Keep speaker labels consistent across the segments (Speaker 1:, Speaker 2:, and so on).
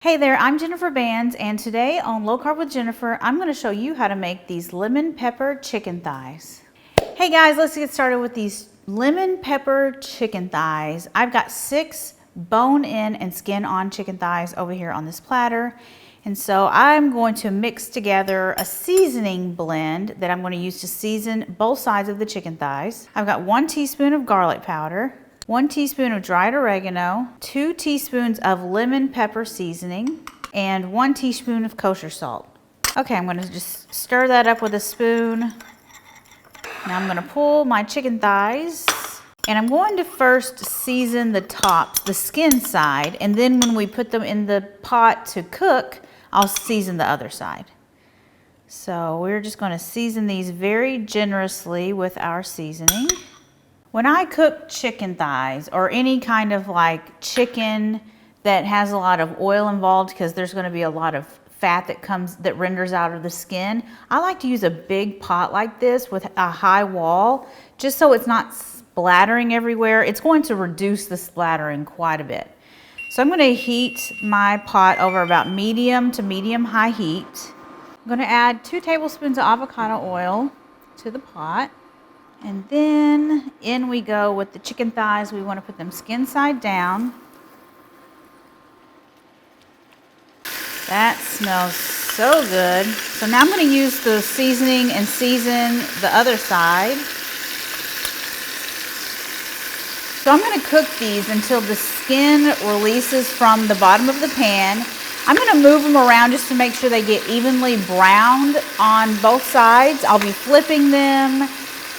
Speaker 1: Hey there, I'm Jennifer Bands, and today on Low Carb with Jennifer, I'm going to show you how to make these lemon pepper chicken thighs. Hey guys, let's get started with these lemon pepper chicken thighs. I've got 6 bone-in and skin-on chicken thighs over here on this platter. And so I'm going to mix together a seasoning blend that I'm going to use to season both sides of the chicken thighs. I've got 1 teaspoon of garlic powder, 1 teaspoon of dried oregano, 2 teaspoons of lemon pepper seasoning, and 1 teaspoon of kosher salt. Okay, I'm going to just stir that up with a spoon. Now I'm going to pull my chicken thighs, and I'm going to first season the tops, the skin side, and then when we put them in the pot to cook, I'll season the other side. So we're just going to season these very generously with our seasoning. When I cook chicken thighs or any kind of like chicken that has a lot of oil involved, because there's going to be a lot of fat that renders out of the skin, I like to use a big pot like this with a high wall, just so it's not splattering everywhere. It's going to reduce the splattering quite a bit. So I'm going to heat my pot over about medium to medium high heat. I'm going to add 2 tablespoons of avocado oil to the pot. And then in we go with the chicken thighs. We want to put them skin side down. That smells so good. So now I'm going to use the seasoning and season the other side. So I'm going to cook these until the skin releases from the bottom of the pan. I'm going to move them around just to make sure they get evenly browned on both sides. I'll be flipping them.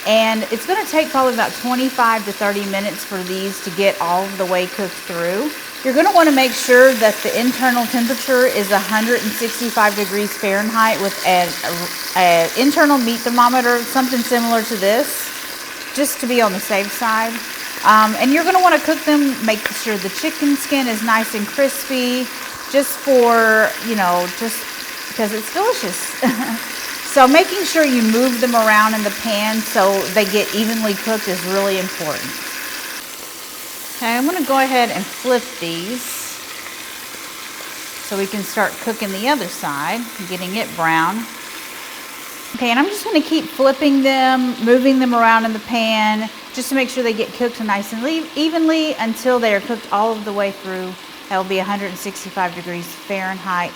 Speaker 1: And it's going to take probably about 25 to 30 minutes for these to get all the way cooked through. You're going to want to make sure that the internal temperature is 165 degrees Fahrenheit with an internal meat thermometer, something similar to this, just to be on the safe side. And you're going to want to cook them, make sure the chicken skin is nice and crispy, just for, just because it's delicious. So making sure you move them around in the pan so they get evenly cooked is really important. Okay, I'm going to go ahead and flip these so we can start cooking the other side, getting it brown. Okay, and I'm just going to keep flipping them, moving them around in the pan, just to make sure they get cooked nice and evenly until they are cooked all of the way through. That will be 165 degrees Fahrenheit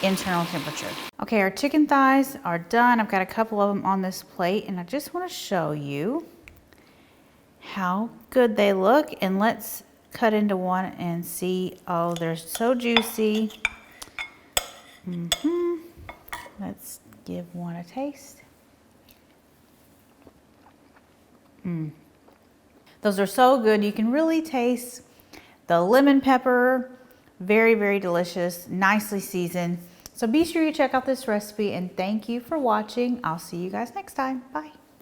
Speaker 1: internal temperature. Okay, our chicken thighs are done. I've got a couple of them on this plate, and I just want to show you how good they look. And let's cut into one and see. Oh, they're so juicy. Let's give one a taste. Those are so good. You can really taste the lemon pepper. Very, very delicious, nicely seasoned. So be sure you check out this recipe, and thank you for watching. I'll see you guys next time. Bye.